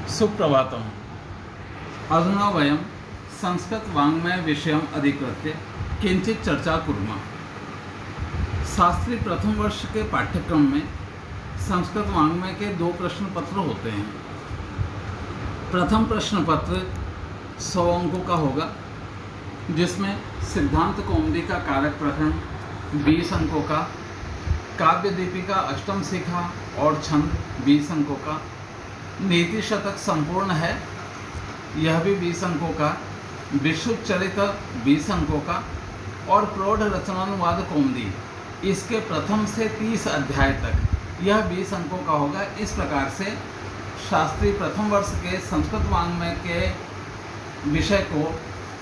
सुप्रभातम्। अधुना वयं संस्कृतवाङ्मयविषयम् अधिकृत्य किंचित चर्चा कुर्मः। शास्त्री प्रथम वर्ष के पाठ्यक्रम में संस्कृत वाङ्मय के 2 प्रश्न पत्र होते हैं। प्रथम प्रश्न पत्र 100 अंकों का होगा, जिसमें सिद्धांत कौमुदी का कारक प्रकरण 20 अंकों का, काव्य दीपिका अष्टम शिखा और छंद 20 अंकों का, नीति शतक संपूर्ण है यह भी 20 अंकों का, विशुद्ध चरित्र 20 अंकों का और प्रौढ़ रचनानुवाद कौमुदी इसके प्रथम से 30 अध्याय तक यह 20 अंकों का होगा। इस प्रकार से शास्त्री प्रथम वर्ष के संस्कृत वाङ्मय के विषय को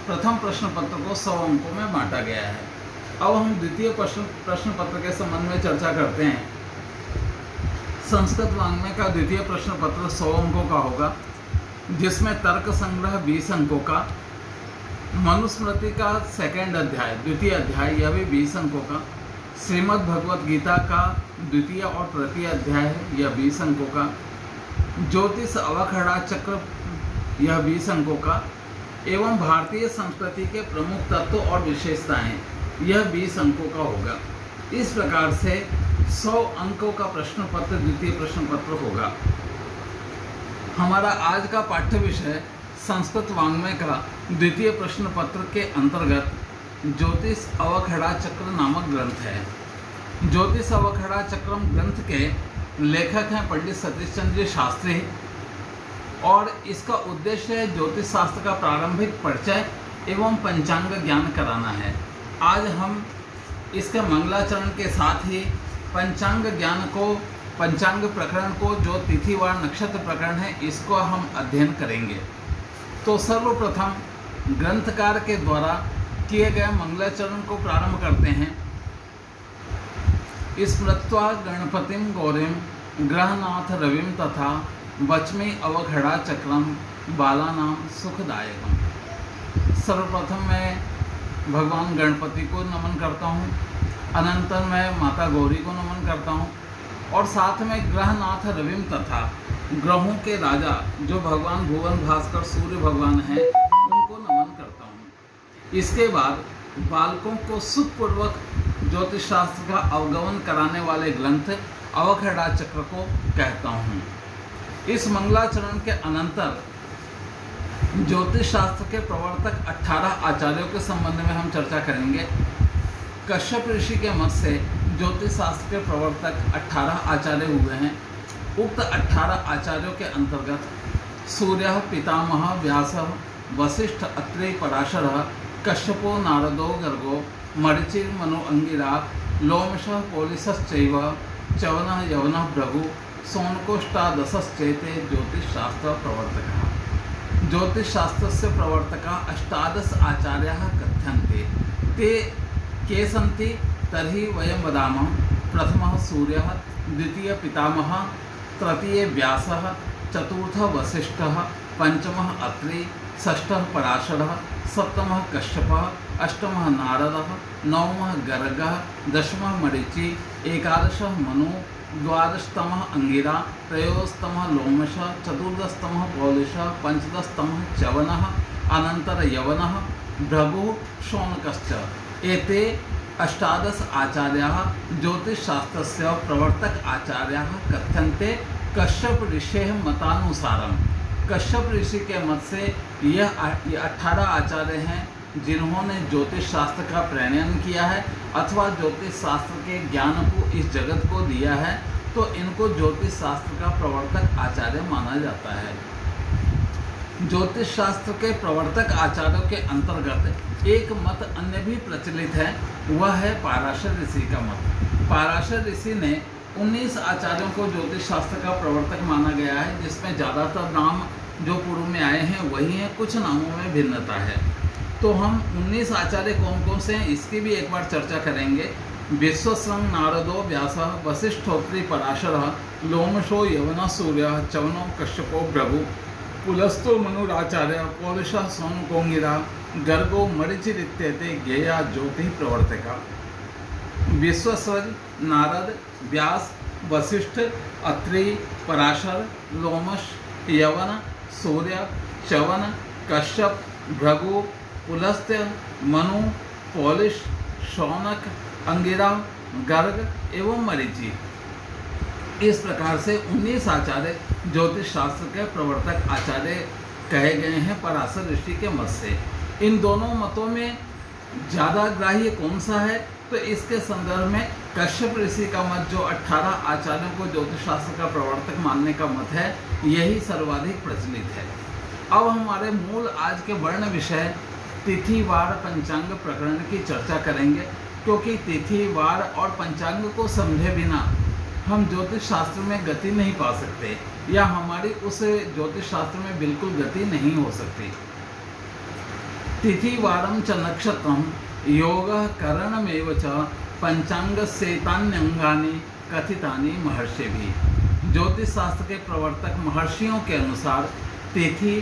प्रथम प्रश्न पत्र को 100 अंकों में बांटा गया है। अब हम द्वितीय प्रश्न पत्र के संबंध में चर्चा करते हैं। संस्कृत वाङ्मय का द्वितीय प्रश्न पत्र 100 अंकों का होगा, जिसमें तर्क संग्रह 20 अंकों का, मनुस्मृति का सेकंड अध्याय द्वितीय अध्याय यह भी 20 अंकों का, श्रीमद् भगवत गीता का द्वितीय और तृतीय अध्याय है यह 20 अंकों का, ज्योतिष अवखड़ा चक्र यह 20 अंकों का एवं भारतीय संस्कृति के प्रमुख तत्व और विशेषताएं यह 20 अंकों का होगा। इस प्रकार से 100 अंकों का प्रश्न पत्र द्वितीय प्रश्न पत्र होगा। हमारा आज का पाठ्य विषय संस्कृत वाङ्मय का द्वितीय प्रश्न पत्र के अंतर्गत ज्योतिष अवखड़ा चक्र नामक ग्रंथ है। ज्योतिष अवखड़ा चक्रम ग्रंथ के लेखक हैं पंडित सतीश चंद्र जी शास्त्री और इसका उद्देश्य है ज्योतिष शास्त्र का प्रारंभिक परिचय एवं पंचांग ज्ञान कराना है। आज हम इसके मंगलाचरण के साथ ही पंचांग ज्ञान को, पंचांग प्रकरण को जो तिथिवार नक्षत्र प्रकरण है इसको हम अध्ययन करेंगे। तो सर्वप्रथम ग्रंथकार के द्वारा किए गए मंगलाचरण को प्रारंभ करते हैं। स्मृत्वा गणपतिम गौरीम ग्रहनाथ रविम तथा वच्मि अवखड़ा चक्रम बालानाम सुखदायकम। सर्वप्रथम मैं भगवान गणपति को नमन करता हूँ, अनंतर मैं माता गौरी को नमन करता हूँ और साथ में ग्रहनाथ रविम तथा ग्रहों के राजा जो भगवान भुवन भास्कर सूर्य भगवान हैं उनको नमन करता हूँ। इसके बाद बालकों को सुखपूर्वक ज्योतिष शास्त्र का अवगमन कराने वाले ग्रंथ अवखड़ा चक्र को कहता हूँ। इस मंगलाचरण के अनंतर ज्योतिष शास्त्र के प्रवर्तक 18 आचार्यों के संबंध में हम चर्चा करेंगे। कश्यप ऋषि के मत से ज्योतिष शास्त्र के प्रवर्तक 18 आचार्य हुए हैं। उक्त 18 आचार्यों के अंतर्गत सूर्य पितामह व्यास वशिष्ठ अत्रेय पराशर कश्यपो नारदो गर्गो मरीचिर मनु अंगिरा लोमशः पोलिसश्चैव च्यवनः यवनः भृगु सोनकोष्टादशश्चेते ज्योतिषशास्त्र प्रवर्तकः। ज्योतिषशास्त्रस्य प्रवर्तका 18 आचार्याः कथ्यन्ते। ते के सन्ति तर्हि वयं वदामः। प्रथमः सूर्यः, द्वितीय पितामहः, तृतीय व्यासः, चतुर्थः वसिष्ठः, पंचमः अत्रि, षष्ठः पराशरः, सप्तमः कश्यपः, अष्टमः नारदः, नवमः गर्गः, दशमः मरीचि, एकादशः मनु, द्वादशतमः अंगिरा, त्रयोदशतमः लोमशः, चतुर्दशतमः पौलिशः, पंचदशतमः च्यवनः, अनंतर यवनः, भृगुः, शौनकश्च। एते 18 आचार्याः ज्योतिषशास्त्रस्य प्रवर्तक आचार्याः कथ्यन्ते। कश्यप ऋषेः मतानुसारम, कश्यप ऋषि के मत से यह 18 आचार्य हैं जिन्होंने ज्योतिष शास्त्र का प्रणयन किया है अथवा ज्योतिष शास्त्र के ज्ञान को इस जगत को दिया है, तो इनको ज्योतिष शास्त्र का प्रवर्तक आचार्य माना जाता है। ज्योतिष शास्त्र के प्रवर्तक आचार्यों के अंतर्गत एक मत अन्य भी प्रचलित है, वह है पाराशर ऋषि का मत। पाराशर ऋषि ने 19 आचार्यों को ज्योतिष शास्त्र का प्रवर्तक माना गया है, जिसमें ज़्यादातर नाम जो पूर्व में आए हैं वही हैं, कुछ नामों में भिन्नता है। तो हम 19 आचार्य कौन कौन से हैं इसकी भी एक बार चर्चा करेंगे। विश्वसंग नारदो व्यासः वसिष्ठोत्रि पराशरः लोमशो यवनः सूर्यः च्यवनो कश्यपो भृगु पुलस्तो मनुराचार्य पौलिशः सोनकोंगिरा गर्गो मरीचिरित्येते ज्ञेया ज्योतिः प्रवर्तका। विश्वसर्ग, नारद, व्यास, वशिष्ठ, अत्रि, पराशर, लोमश, यवन सूर्य, च्यवन, कश्यप, भृगु, पुलस्त्य, मनु, पौलिश, शौनक, अंगिरा, गर्ग एवं मरीचि। इस प्रकार से 19 आचार्य ज्योतिष शास्त्र के प्रवर्तक आचार्य कहे गए हैं पराशर ऋषि के मत से। इन दोनों मतों में ज़्यादा ग्राह्य कौन सा है, तो इसके संदर्भ में कश्यप ऋषि का मत, जो 18 आचार्यों को ज्योतिष शास्त्र का प्रवर्तक मानने का मत है, यही सर्वाधिक प्रचलित है। अब हमारे मूल आज के वर्ण विषय तिथि वार पंचांग प्रकरण की चर्चा करेंगे, क्योंकि तिथि वार और पंचांग को समझे बिना हम ज्योतिष शास्त्र में गति नहीं पा सकते, या हमारी उस ज्योतिष शास्त्र में बिल्कुल गति नहीं हो सकती। तिथि वारम च नक्षत्रम योग करणमेव च पंचांग सेतान्यंगानि कथितानि महर्षिभिः। ज्योतिष शास्त्र के प्रवर्तक महर्षियों के अनुसार तिथि,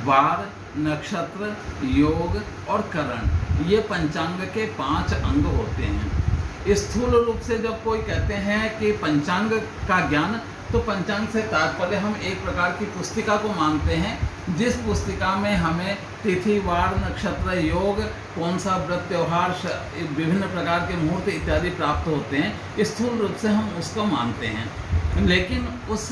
वार, नक्षत्र, योग और करण ये पंचांग के 5 अंग होते हैं। स्थूल रूप से जब कोई कहते हैं कि पंचांग का ज्ञान, तो पंचांग से तात्पर्य हम एक प्रकार की पुस्तिका को मानते हैं, जिस पुस्तिका में हमें तिथि, वार, नक्षत्र, योग, कौन सा व्रत, त्यौहार, विभिन्न प्रकार के मुहूर्त इत्यादि प्राप्त होते हैं। स्थूल रूप से हम उसको मानते हैं, लेकिन उस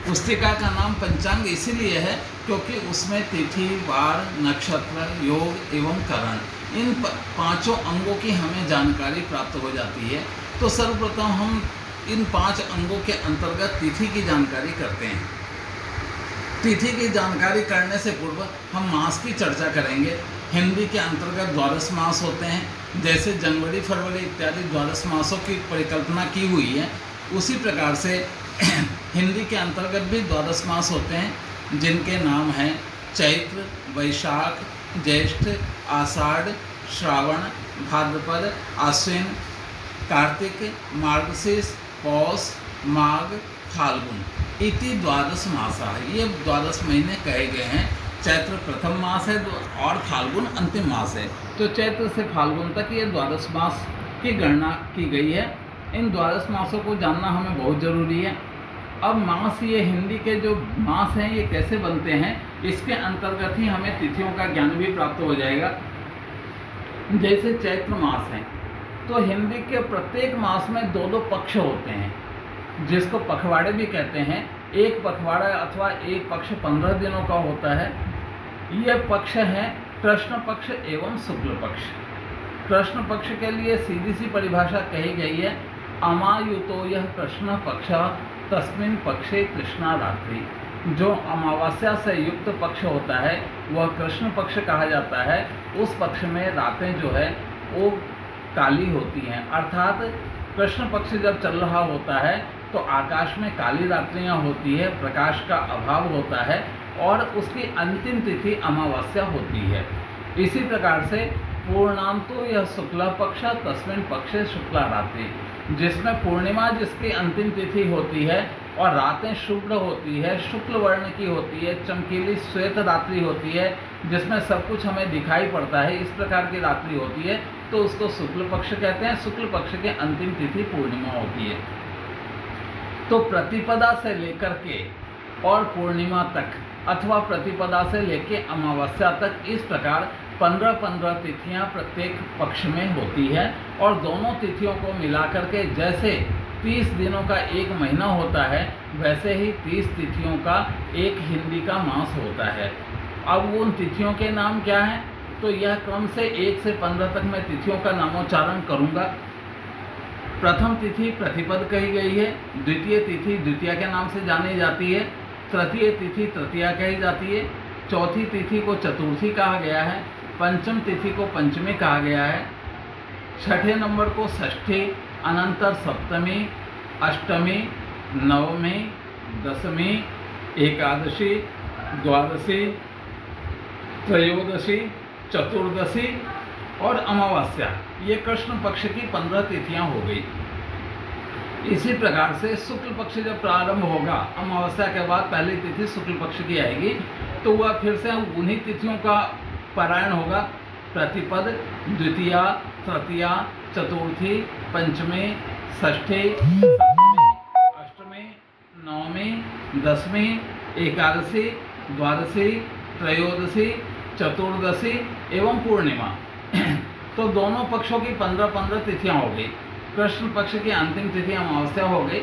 पुस्तिका का नाम पंचांग इसीलिए है क्योंकि उसमें तिथि, वार, नक्षत्र, योग एवं करण इन 5 अंगों की हमें जानकारी प्राप्त हो जाती है। तो सर्वप्रथम हम इन 5 अंगों के अंतर्गत तिथि की जानकारी करते हैं। तिथि की जानकारी करने से पूर्व हम मास की चर्चा करेंगे। हिंदी के अंतर्गत 12 मास होते हैं, जैसे जनवरी, फरवरी इत्यादि 12 मासों की परिकल्पना की हुई है, उसी प्रकार से हिंदी के अंतर्गत भी 12 मास होते हैं, जिनके नाम हैं चैत्र, वैशाख, ज्येष्ठ, आषाढ़, श्रावण, भाद्रपद, आश्विन, कार्तिक, मार्गशीर्ष, पौष, माघ, फाल्गुन इति 12 मासाः। ये 12 महीने कहे गए हैं। चैत्र प्रथम मास है और फाल्गुन अंतिम मास है, तो चैत्र से फाल्गुन तक ये 12 मास की गणना की गई है। इन 12 मासों को जानना हमें बहुत ज़रूरी है। अब मास, ये हिंदी के जो मास हैं ये कैसे बनते हैं, इसके अंतर्गत ही हमें तिथियों का ज्ञान भी प्राप्त हो जाएगा। जैसे चैत्र मास है, तो हिंदी के प्रत्येक मास में 2-2 पक्ष होते हैं, जिसको पखवाड़े भी कहते हैं। एक पखवाड़ा अथवा एक पक्ष 15 दिनों का होता है। ये पक्ष हैं कृष्ण पक्ष एवं शुक्ल पक्ष। कृष्ण पक्ष के लिए सीधी सी परिभाषा कही गई है, अमायुतो यह कृष्ण पक्ष तस्मिन् पक्षे कृष्णा रात्रि। जो अमावस्या से युक्त पक्ष होता है वह कृष्ण पक्ष कहा जाता है। उस पक्ष में रातें जो है वो काली होती हैं, अर्थात कृष्ण पक्ष जब चल रहा होता है तो आकाश में काली रात्रियां होती है, प्रकाश का अभाव होता है और उसकी अंतिम तिथि अमावस्या होती है। इसी प्रकार से पूर्णांतो यह शुक्ला पक्ष तस्मिन् पक्षे शुक्ला रात्रि, जिसमें पूर्णिमा जिसकी अंतिम तिथि होती है और रातें शुक्ल होती है, शुक्ल वर्ण की होती है, चमकीली श्वेत रात्रि होती है, जिसमें सब कुछ हमें दिखाई पड़ता है, इस प्रकार की रात्रि होती है, तो उसको शुक्ल पक्ष कहते हैं। शुक्ल पक्ष की अंतिम तिथि पूर्णिमा होती है। तो प्रतिपदा से लेकर के और पूर्णिमा तक अथवा प्रतिपदा से लेकर अमावस्या तक इस प्रकार 15-15 तिथियां प्रत्येक पक्ष में होती है और दोनों तिथियों को मिलाकर के जैसे 30 दिनों का एक महीना होता है, वैसे ही 30 तिथियों का एक हिंदी का मास होता है। अब उन तिथियों के नाम क्या हैं, तो यह क्रम से 1 से 15 तक मैं तिथियों का नामोच्चारण करूंगा। प्रथम तिथि प्रतिपद कही गई है, द्वितीय तिथि द्वितीया के नाम से जानी जाती है, तृतीय तिथि तृतीया कही जाती है, चौथी तिथि को चतुर्थी कहा गया है, पंचम तिथि को पंचमी कहा गया है, छठे नंबर को षष्ठी, अनंतर सप्तमी, अष्टमी, नवमी, दशमी, एकादशी, द्वादशी, त्रयोदशी, चतुर्दशी और अमावस्या, ये कृष्ण पक्ष की 15 तिथियां हो गई। इसी प्रकार से शुक्ल पक्ष जब प्रारंभ होगा, अमावस्या के बाद पहली तिथि शुक्ल पक्ष की आएगी, तो वह फिर से उन्हीं तिथियों का पारायण होगा। प्रतिपद, द्वितीया, तृतीया, चतुर्थी, पंचमी, षष्ठी, सप्तमी, अष्टमी, नवमी, दसवीं, एकादशी द्वादशी, त्रयोदशी, चतुर्दशी एवं पूर्णिमा। तो दोनों पक्षों की 15-15 तिथियां हो गई। कृष्ण पक्ष की अंतिम तिथि अमावस्या हो गई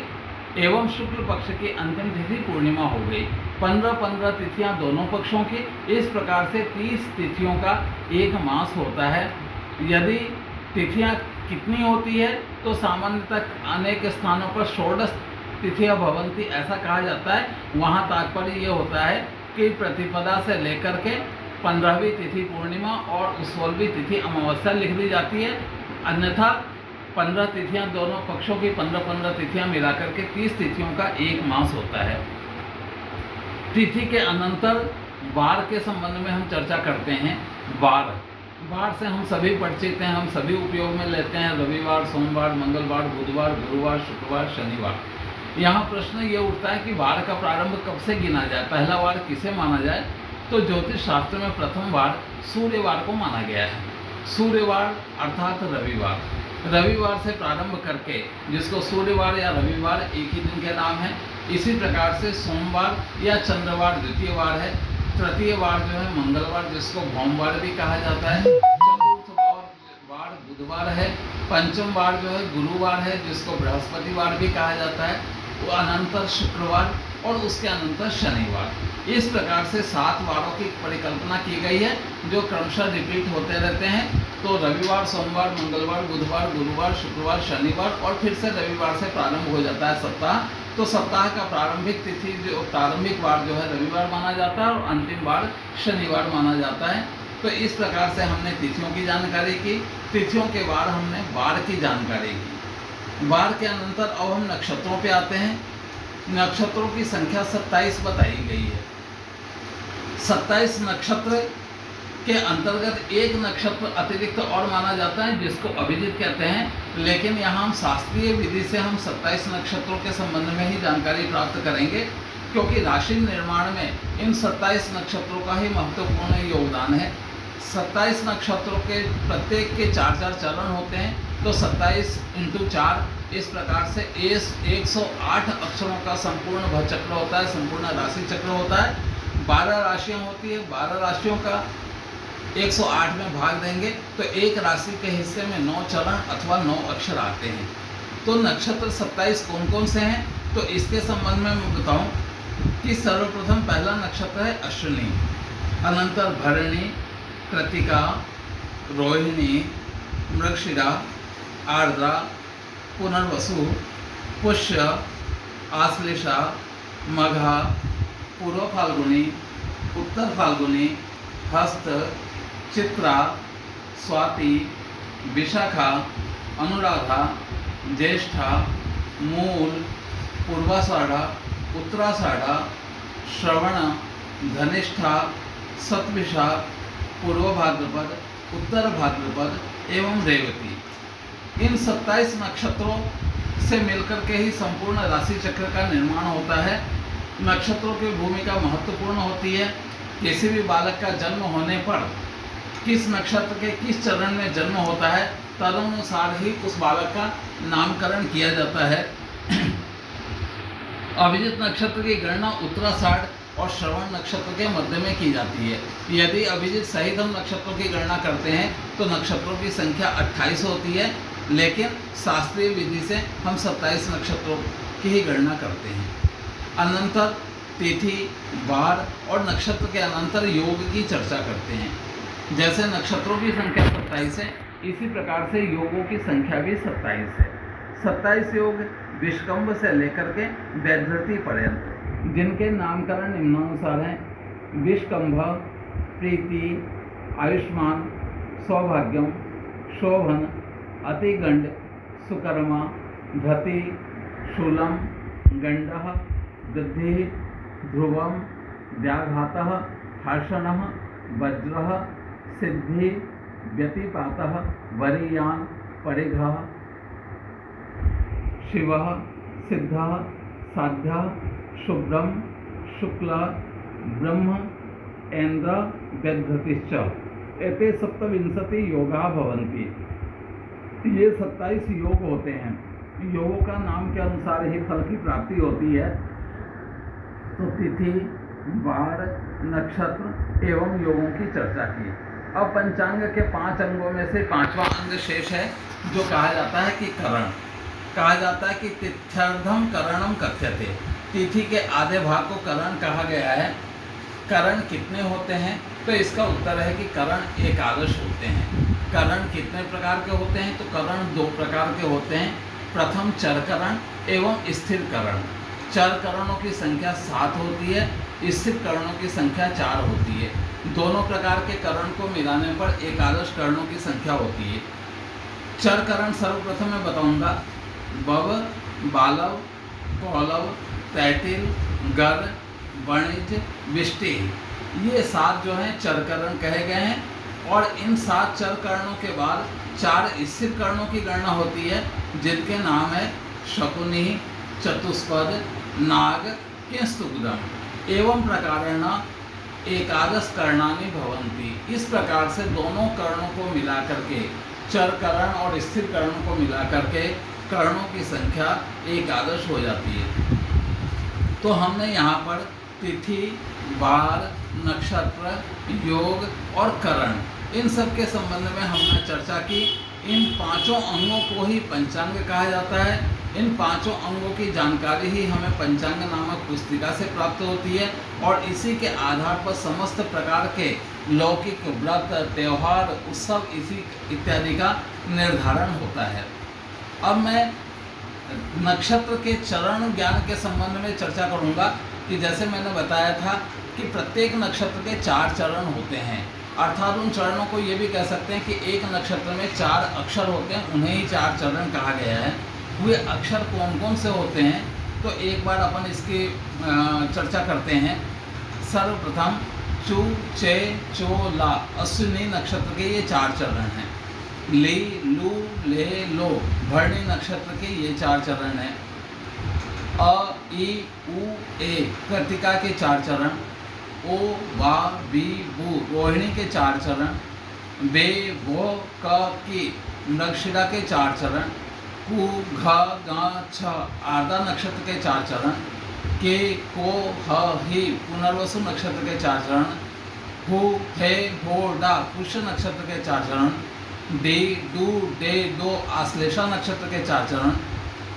एवं शुक्ल पक्ष की अंतिम तिथि पूर्णिमा हो गई। 15-15 तिथियां दोनों पक्षों की। इस प्रकार से 30 तिथियों का एक मास होता है। यदि तिथियां कितनी होती है तो सामान्यतः अनेक स्थानों पर षोडश तिथियां भवंती ऐसा कहा जाता है। वहाँ तात्पर्य ये होता है कि प्रतिपदा से लेकर के 15वीं तिथि पूर्णिमा और 16वीं तिथि अमावस्या लिख दी जाती है। अन्यथा 15 तिथियां दोनों पक्षों की 15-15 तिथियां मिलाकर के 30 तिथियों का एक मास होता है। तिथि के अनंतर वार के संबंध में हम चर्चा करते हैं। वार से हम सभी परिचित हैं, हम सभी उपयोग में लेते हैं। रविवार, सोमवार, मंगलवार, बुधवार, गुरुवार, शुक्रवार, शनिवार। यहाँ प्रश्न ये उठता है कि वार का प्रारंभ कब से गिना जाए, पहला वार किसे माना जाए। तो ज्योतिष शास्त्र में प्रथम वार सूर्यवार को माना गया है। सूर्यवार अर्थात रविवार से प्रारंभ करके, जिसको सूर्यवार या रविवार एक ही दिन के नाम है। इसी प्रकार से सोमवार या चंद्रवार द्वितीय वार है। तृतीय वार जो है मंगलवार, जिसको भौमवार भी कहा जाता है। चतुर्थ वार बुधवार है। पंचम वार जो है गुरुवार है, जिसको बृहस्पतिवार भी कहा जाता है। वो अनंतर शुक्रवार और उसके अनंतर शनिवार। इस प्रकार से 7 वारों की परिकल्पना की गई है, जो क्रमशः रिपीट होते रहते हैं। तो रविवार, सोमवार, मंगलवार, बुधवार, गुरुवार, शुक्रवार, शनिवार और फिर से रविवार से प्रारंभ हो जाता है सप्ताह। तो सप्ताह का प्रारंभिक तिथि जो प्रारंभिक वार जो है रविवार माना जाता है और अंतिम वार शनिवार माना जाता है। तो इस प्रकार से हमने तिथियों की जानकारी की। तिथियों के बाद हमने वार की जानकारी की। वार के अनंतर अब हम नक्षत्रों पे आते हैं। नक्षत्रों की संख्या 27 बताई गई है। 27 नक्षत्र के अंतर्गत एक नक्षत्र अतिरिक्त और माना जाता है, जिसको अभिजित कहते हैं। लेकिन यहाँ हम शास्त्रीय विधि से हम 27 नक्षत्रों के संबंध में ही जानकारी प्राप्त करेंगे, क्योंकि राशि निर्माण में इन 27 नक्षत्रों का ही महत्वपूर्ण योगदान है। 27 नक्षत्रों के प्रत्येक के 4-4 चरण होते हैं। तो 27 × 4 इस प्रकार से 108 अक्षरों का संपूर्ण भचक्र होता है, संपूर्ण राशि चक्र होता है। 12 राशियाँ होती है। 12 राशियों का 108 में भाग देंगे तो एक राशि के हिस्से में 9 चरण अथवा 9 अक्षर आते हैं। तो नक्षत्र 27 कौन कौन से हैं, तो इसके संबंध में मैं बताऊं कि सर्वप्रथम पहला नक्षत्र है अश्विनी, अनंतर भरणी, कृतिका, रोहिणी, मृगशिरा, आर्द्रा, पुनर्वसु, पुष्य, आश्लेषा, मघा, पूर्व फाल्गुनी, उत्तर फाल्गुनी, हस्त, चित्रा, स्वाति, विशाखा, अनुराधा, ज्येष्ठा, मूल, पूर्वाषाढ़ा, उत्तराषाढ़ा, श्रवण, धनिष्ठा, शतभिषा, पूर्व भाद्रपद, उत्तर भाद्रपद एवं रेवती। इन 27 नक्षत्रों से मिलकर के ही संपूर्ण राशि चक्र का निर्माण होता है। नक्षत्रों की भूमिका महत्वपूर्ण होती है। किसी भी बालक का जन्म होने पर किस नक्षत्र के किस चरण में जन्म होता है, तदनुसार ही उस बालक का नामकरण किया जाता है। अभिजित नक्षत्र की गणना उत्तराषाढ़ और श्रवण नक्षत्र के मध्य में की जाती है। यदि अभिजित सहित हम नक्षत्रों की गणना करते हैं तो नक्षत्रों की संख्या 28 होती है, लेकिन शास्त्रीय विधि से हम 27 नक्षत्रों की ही गणना करते हैं। अनंतर तिथि, वार और नक्षत्र के अनंतर योग की चर्चा करते हैं। जैसे नक्षत्रों की संख्या 27 है, इसी प्रकार से योगों की संख्या भी 27 है। 27 योग विषकंभ से लेकर के वैधृति पर्यंत, जिनके नामकरण निम्नानुसार हैं: विषकंभ, प्रीति, आयुष्मान, सौभाग्यम, शोभन, अतिगंड, सुकर्मा, धति, शूलम, गंडः, वृद्धि, ध्रुवम, व्याघातः, हर्षणः, वज्रः, सिद्धि, व्यतिपातः, वरीयान, परिघः, शिवः, सिद्धः, साध्यः, शुभ्रम, शुक्ल, ब्रह्म, ऐन्द्र, व्यधृतिश्च। एते 27 योगा भवन्ति। ये 27 योग होते हैं। योगों का नाम के अनुसार ही फल की प्राप्ति होती है। तो तिथि, वार, नक्षत्र एवं योगों की चर्चा की। अब पंचांग के 5 अंगों में से 5वां अंग शेष है, जो कहा जाता है कि करण। कहा जाता है कि तिथ्यर्धम करणम कथ्यते, तिथि के आधे भाग को करण कहा गया है। करण कितने होते हैं? तो इसका उत्तर है कि करण एकादश होते हैं। करण कितने प्रकार के होते हैं? तो करण 2 प्रकार के होते हैं। प्रथम चर करण एवं स्थिर करण। चर करणों की संख्या 7 होती है, स्थिर करणों की संख्या 4 होती है। दोनों प्रकार के करण को मिलाने पर एकादश करणों की संख्या होती है। चर करण सर्वप्रथम मैं बताऊंगा। बव, बालव, कौलव, तैतिल, गर, वणिज, विष्टि, ये 7 जो हैं चर करण कहे गए हैं। और इन 7 चर करणों के बाद 4 स्थिर करणों की गणना होती है, जिनके नाम है शकुनि, चतुष्पद, नाग, किंस्तुगदम। एवं प्रकारेण एकादश कर्णानि भवन्ति। इस प्रकार से दोनों कर्णों को मिलाकर के, चर करण और स्थिर करणों को मिलाकर के कर्णों की संख्या एकादश हो जाती है। तो हमने यहाँ पर तिथि, वार, नक्षत्र, योग और करण, इन सब के संबंध में हमने चर्चा की। इन 5 अंगों को ही पंचांग कहा जाता है। इन 5 अंगों की जानकारी ही हमें पंचांग नामक पुस्तिका से प्राप्त होती है, और इसी के आधार पर समस्त प्रकार के लौकिक व्रत, त्यौहार, उत्सव इसी इत्यादि का निर्धारण होता है। अब मैं नक्षत्र के चरण ज्ञान के संबंध में चर्चा करूंगा कि जैसे मैंने बताया था कि प्रत्येक नक्षत्र के 4 चरण होते हैं। अर्थात उन चरणों को ये भी कह सकते हैं कि एक नक्षत्र में 4 अक्षर होते हैं, उन्हें ही 4 चरण कहा गया है। वे अक्षर कौन कौन से होते हैं, तो एक बार अपन इसकी चर्चा करते हैं। सर्वप्रथम चू, चे, चो, ला, अश्विनी नक्षत्र के ये 4 चरण हैं। ली, लू, ले, लो, भरणी नक्षत्र के ये 4 चरण हैं। अ, ई, उ, ए कृतिका के 4 चरण। ओ, वा, बी, बू रोहिणी के 4 चरण। बे, भो, क, की मृगशिरा के 4 चरण। कु, घ, ग, छ आर्द्रा नक्षत्र के 4 चरण। के, को, ह, ही पुनर्वसु नक्षत्र के 4 चरण। हु, हे, हो, डा पुष्य नक्षत्र के 4 चरण। डे, डू, डे, दो आश्लेषा नक्षत्र के 4 चरण।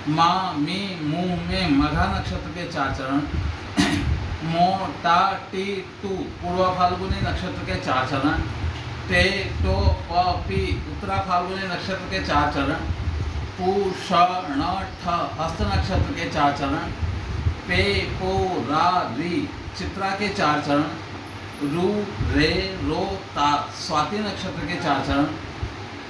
मा, मी, मू, में मघा नक्षत्र के 4 चरण। मो, टा, टी, टू पूर्वा फाल्गुनी नक्षत्र के 4 चरण। टे, टो, प, पी उत्तरा फाल्गुनी नक्षत्र के 4 चरण। पू, ष, ण, ठ हस्त नक्षत्र के 4 चरण। पे, पो, रा, री चित्रा के 4 चरण। रू, रे, रो, ता स्वाति नक्षत्र के 4 चरण।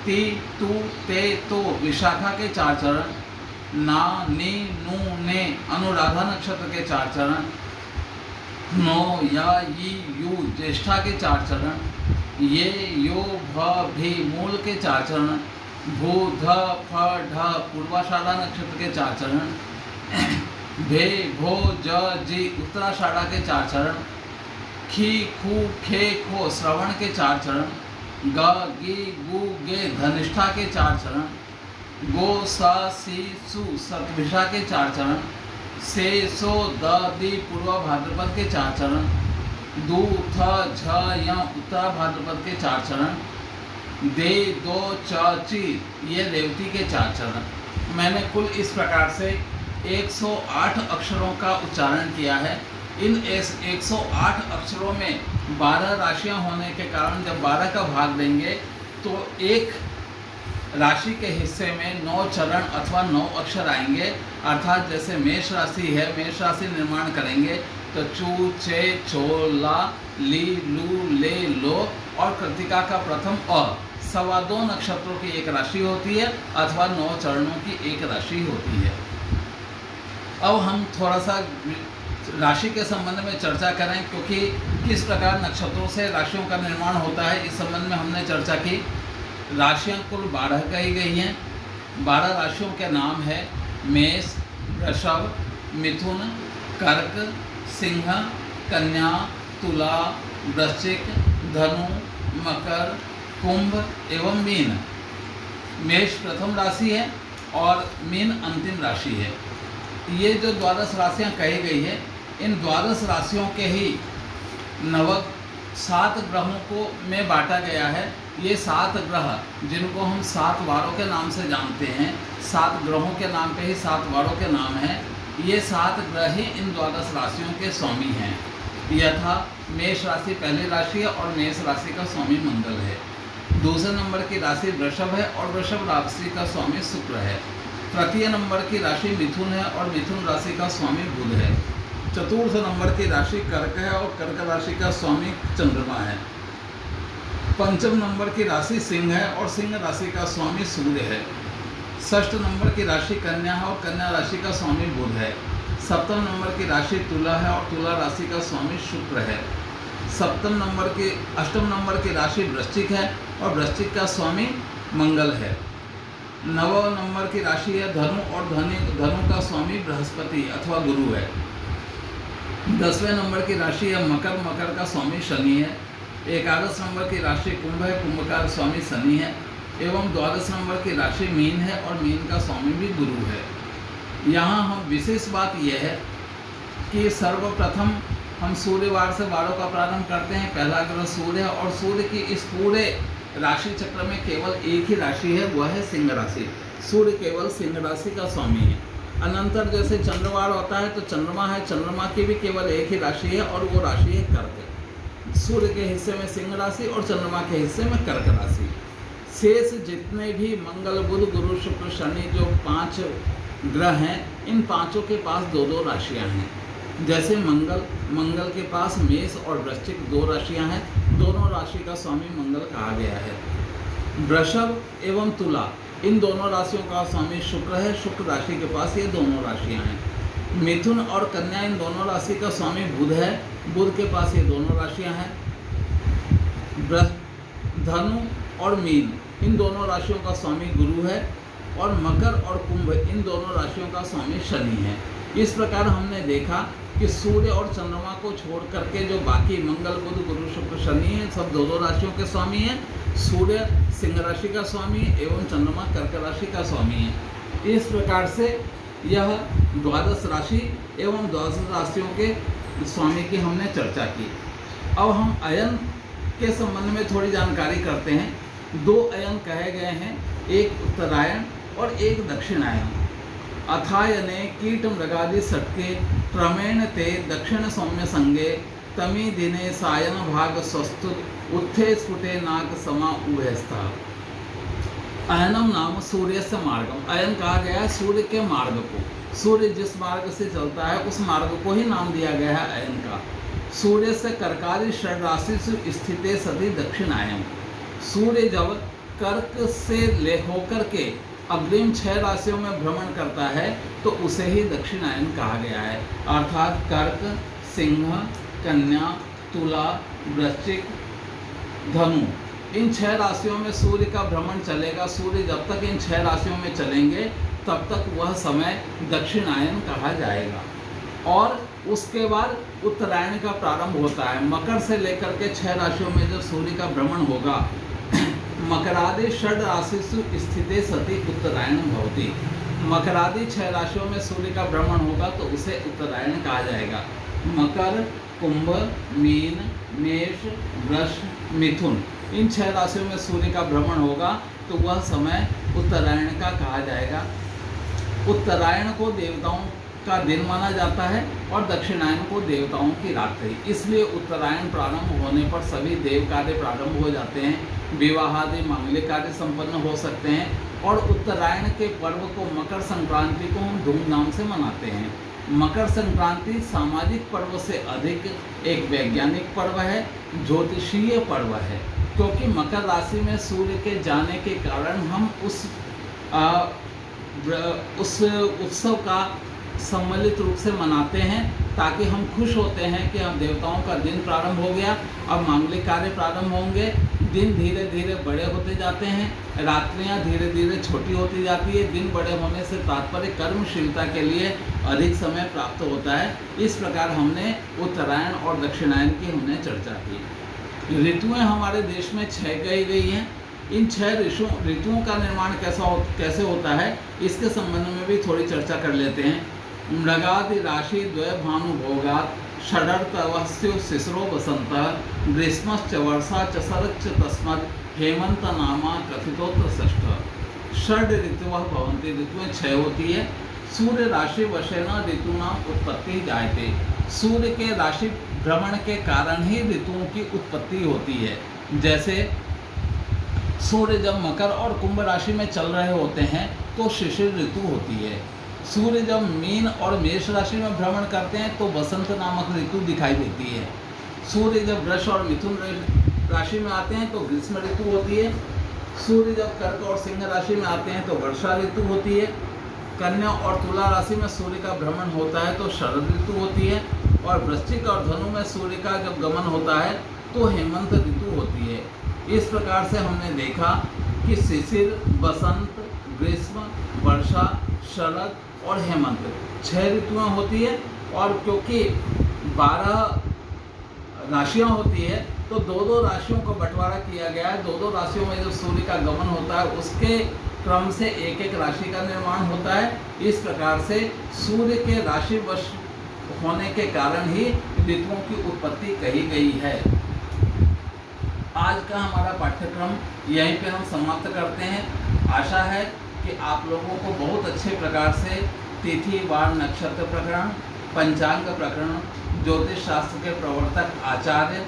ती, तू, ते, तो विशाखा के 4 चरण। ना, नी, नू, ने अनुराधा नक्षत्र के 4 चरण। नो, या, यी, यू ज्येष्ठा के 4 चरण। ये, यो, भ, भी मूल के 4 चरण। भू, ध, फ, ढ पूर्वाषाढ़ा नक्षत्र के 4 चरण। भे, भो, ज, जी उत्तराषाढ़ा के 4 चरण। खी, खू, खे, खो श्रवण के 4 चरण। ग, गी, गु, गे धनिष्ठा के 4 चरण। गो, सा, सी, सु सतभिषा के 4 चरण। से, सो, द, दी पूर्वा भाद्रपद के 4 चरण। दू, थ, झ, य उत्तरा भाद्रपद के 4 चरण। दे, दो, च, ची ये रेवती के 4 चरण। मैंने कुल इस प्रकार से 108 अक्षरों का उच्चारण किया है। इन 108 अक्षरों में 12 राशियां होने के कारण जब 12 का भाग देंगे तो एक राशि के हिस्से में 9 चरण अथवा 9 अक्षर आएंगे। अर्थात जैसे मेष राशि है, मेष राशि निर्माण करेंगे तो चू, चे, छो, ला, ली, लू, ले, लो और कृतिका का प्रथम अ 2.25 नक्षत्रों की एक राशि होती है अथवा 9 चरणों की एक राशि होती है। अब हम थोड़ा सा राशि के संबंध में चर्चा करें, क्योंकि किस प्रकार नक्षत्रों से राशियों का निर्माण होता है इस संबंध में हमने चर्चा की। राशियां कुल 12 कही गई हैं। 12 राशियों के नाम है मेष, वृषभ, मिथुन, कर्क, सिंह, कन्या, तुला, वृश्चिक, धनु, मकर, कुंभ एवं मीन। मेष प्रथम राशि है और मीन अंतिम राशि है। ये जो 12 राशियां कही गई है, इन 12 राशियों के ही नव 7 ग्रहों को में बांटा गया है। ये 7 ग्रह जिनको हम 7 वारों के नाम से जानते हैं, 7 ग्रहों के नाम पे ही 7 वारों के नाम हैं। ये 7 ग्रह ही इन 12 राशियों के स्वामी हैं। यथा मेष राशि पहली राशि है और मेष राशि का स्वामी मंगल है। दूसरे नंबर की राशि वृषभ है और वृषभ राशि का स्वामी शुक्र है। तृतीय नंबर की राशि मिथुन है और मिथुन राशि का स्वामी बुध है। चतुर्थ नंबर की राशि कर्क है और कर्क राशि का स्वामी चंद्रमा है। पंचम नंबर की राशि सिंह है और सिंह राशि का स्वामी सूर्य है। षष्ठ नंबर की राशि कन्या है और कन्या राशि का स्वामी बुध है। सप्तम नंबर की राशि तुला है और तुला राशि का स्वामी शुक्र है। अष्टम नंबर की राशि वृश्चिक है और वृश्चिक का स्वामी मंगल है। नवम नंबर की राशि है धनु और धनु का स्वामी बृहस्पति अथवा गुरु है। 10वें नंबर की राशि है मकर, मकर का स्वामी शनि है। 11 नंबर की राशि कुंभ है, कुंभ का स्वामी शनि है। एवं 12 नंबर की राशि मीन है और मीन का स्वामी भी गुरु है। यहाँ हम विशेष बात यह है कि सर्वप्रथम हम सूर्यवार से वारों का प्रारंभ करते हैं। पहला ग्रह सूर्य है और सूर्य की इस पूरे राशि चक्र में केवल एक ही राशि है, वह है सिंह राशि। सूर्य केवल सिंह राशि का स्वामी है। अनंतर जैसे चंद्रवार होता है तो चंद्रमा है, चंद्रमा की भी केवल एक ही राशि है और वो राशि है कर्क। सूर्य के हिस्से में सिंह राशि और चंद्रमा के हिस्से में कर्क राशि। शेष जितने भी मंगल, बुध, गुरु, शुक्र, शनि जो 5 ग्रह हैं, इन पांचों के पास 2-2 राशियां हैं। जैसे मंगल के पास मेष और वृश्चिक 2 राशियां हैं, दोनों राशि का स्वामी मंगल कहा गया है। वृषभ एवं तुला इन दोनों राशियों का स्वामी शुक्र है, शुक्र राशि के पास ये दोनों राशियां हैं। मिथुन और कन्या इन दोनों राशि का स्वामी बुध है, बुध के पास ये दोनों राशियां हैं। धनु और मीन इन दोनों राशियों का स्वामी गुरु है और मकर और कुंभ इन दोनों राशियों का स्वामी शनि है। इस प्रकार हमने देखा कि सूर्य और चंद्रमा को छोड़ करके जो बाकी मंगल, बुध, गुरु, शुक्र, शनि है, सब 2-2 राशियों के स्वामी हैं। सूर्य सिंह राशि का स्वामी एवं चंद्रमा कर्क राशि का स्वामी है। इस प्रकार से यह 12 राशि एवं 12 राशियों के स्वामी की हमने चर्चा की। अब हम अयन के संबंध में थोड़ी जानकारी करते हैं। 2 अयन कहे गए हैं, एक उत्तरायण और एक दक्षिणायन। अथायने कीट मृगादि षट्के क्रमेण ते दक्षिण सौम्य संगे तमी दिने सायन भाग स्वस्तु उत्थे स्फुटे नाग समा उभयस्था। अयनम नाम सूर्य से मार्गम। अयन कहा गया है सूर्य के मार्ग को। सूर्य जिस मार्ग से चलता है उस मार्ग को ही नाम दिया गया है अयन का। सूर्य से कर्कादि षड राशि से स्थिते सती दक्षिणायन। सूर्य जब कर्क से ले होकर के अग्रिम 6 राशियों में भ्रमण करता है तो उसे ही दक्षिणायन कहा गया है। अर्थात कर्क, सिंह, कन्या, तुला, वृश्चिक, धनु इन 6 राशियों में सूर्य का भ्रमण चलेगा। सूर्य जब तक इन 6 राशियों में चलेंगे तब तक वह समय दक्षिणायन कहा जाएगा। और उसके बाद उत्तरायण का प्रारंभ होता है। मकर से लेकर के 6 राशियों में जब सूर्य का भ्रमण होगा, मकरादि षड राशिषु स्थिते सति उत्तरायण भवति। मकरादि 6 राशियों में सूर्य का भ्रमण होगा तो उसे उत्तरायण कहा जाएगा। मकर, कुंभ, मीन, मेष, वृष, मिथुन इन 6 राशियों में सूर्य का भ्रमण होगा तो वह समय उत्तरायण का कहा जाएगा। उत्तरायण को देवताओं का दिन माना जाता है और दक्षिणायन को देवताओं की रात्रि। इसलिए उत्तरायण प्रारंभ होने पर सभी देव कार्य प्रारंभ हो जाते हैं, विवाह आदि मांगलिक कार्य संपन्न हो सकते हैं। और उत्तरायण के पर्व को, मकर संक्रांति को हम धूमधाम से मनाते हैं। मकर संक्रांति सामाजिक पर्व से अधिक एक वैज्ञानिक पर्व है, ज्योतिषीय पर्व है, क्योंकि मकर राशि में सूर्य के जाने के कारण हम उस उत्सव का सम्मिलित रूप से मनाते हैं, ताकि हम खुश होते हैं कि हम देवताओं का दिन प्रारंभ हो गया, अब मांगलिक कार्य प्रारंभ होंगे। दिन धीरे धीरे बड़े होते जाते हैं, रात्रियां धीरे धीरे छोटी होती जाती है। दिन बड़े होने से तात्पर्य कर्मशीलता के लिए अधिक समय प्राप्त होता है। इस प्रकार हमने उत्तरायण और दक्षिणायन की हमने चर्चा की। ऋतुएं हमारे देश में 6 कही गई हैं। इन 6 ऋतुओं का निर्माण कैसे होता है, इसके संबंध में भी थोड़ी चर्चा कर लेते हैं। मृगादि राशि द्वय भानु भोगात षडर्थवस्थो शिशिरो वसंतः ग्रीष्मश्च वर्षा च शरच्च तस्मात् हेमंत नामा कथितोत्र षष्ठ। षड ऋतुवः भवन्ति, ऋतुएं 6 होती है। सूर्य राशि वशेन ऋतूनाम उत्पत्ति जायते। सूर्य के राशि भ्रमण के कारण ही ऋतुओं की उत्पत्ति होती है। जैसे सूर्य जब मकर और कुंभ राशि में चल रहे होते हैं तो शिशिर ऋतु होती है। सूर्य जब मीन और मेष राशि में भ्रमण करते हैं तो वसंत नामक ऋतु दिखाई देती है। सूर्य जब वृष और मिथुन राशि में आते हैं तो ग्रीष्म ऋतु होती है। सूर्य जब कर्क और सिंह राशि में आते हैं तो वर्षा ऋतु होती है। कन्या और तुला राशि में सूर्य का भ्रमण होता है तो शरद ऋतु होती है। और वृश्चिक और धनु में सूर्य का जब गमन होता है तो हेमंत ऋतु होती है। इस प्रकार से हमने देखा कि शिशिर, बसंत, ग्रीष्म, वर्षा, शरद और हेमंत 6 ऋतुएं होती है। और क्योंकि 12 राशियां होती है तो 2-2 राशियों को बंटवारा किया गया है। 2-2 राशियों में जो सूर्य का गमन होता है उसके क्रम से एक राशि का निर्माण होता है। इस प्रकार से सूर्य के राशिवश होने के कारण ही ऋतुओं की उत्पत्ति कही गई है। आज का हमारा पाठ्यक्रम यहीं पे हम समाप्त करते हैं। आशा है कि आप लोगों को बहुत अच्छे प्रकार से तिथि, वार, नक्षत्र प्रकरण, पंचांग प्रकरण, ज्योतिष शास्त्र के प्रवर्तक आचार्य,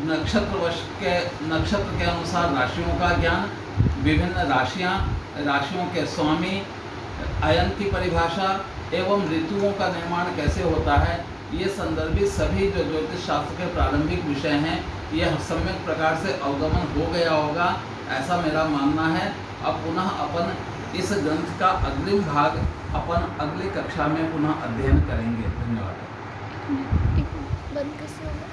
नक्षत्र के अनुसार राशियों का ज्ञान, विभिन्न राशियाँ, राशियों के स्वामी, अयन की परिभाषा एवं ऋतुओं का निर्माण कैसे होता है, ये संदर्भित सभी जो ज्योतिष शास्त्र के प्रारंभिक विषय हैं ये सम्यक प्रकार से अवगमन हो गया होगा, ऐसा मेरा मानना है। अब पुनः अपन इस ग्रंथ का अग्रिम भाग अपन अगली कक्षा में पुनः अध्ययन करेंगे। धन्यवाद। बंद कैसे होगा?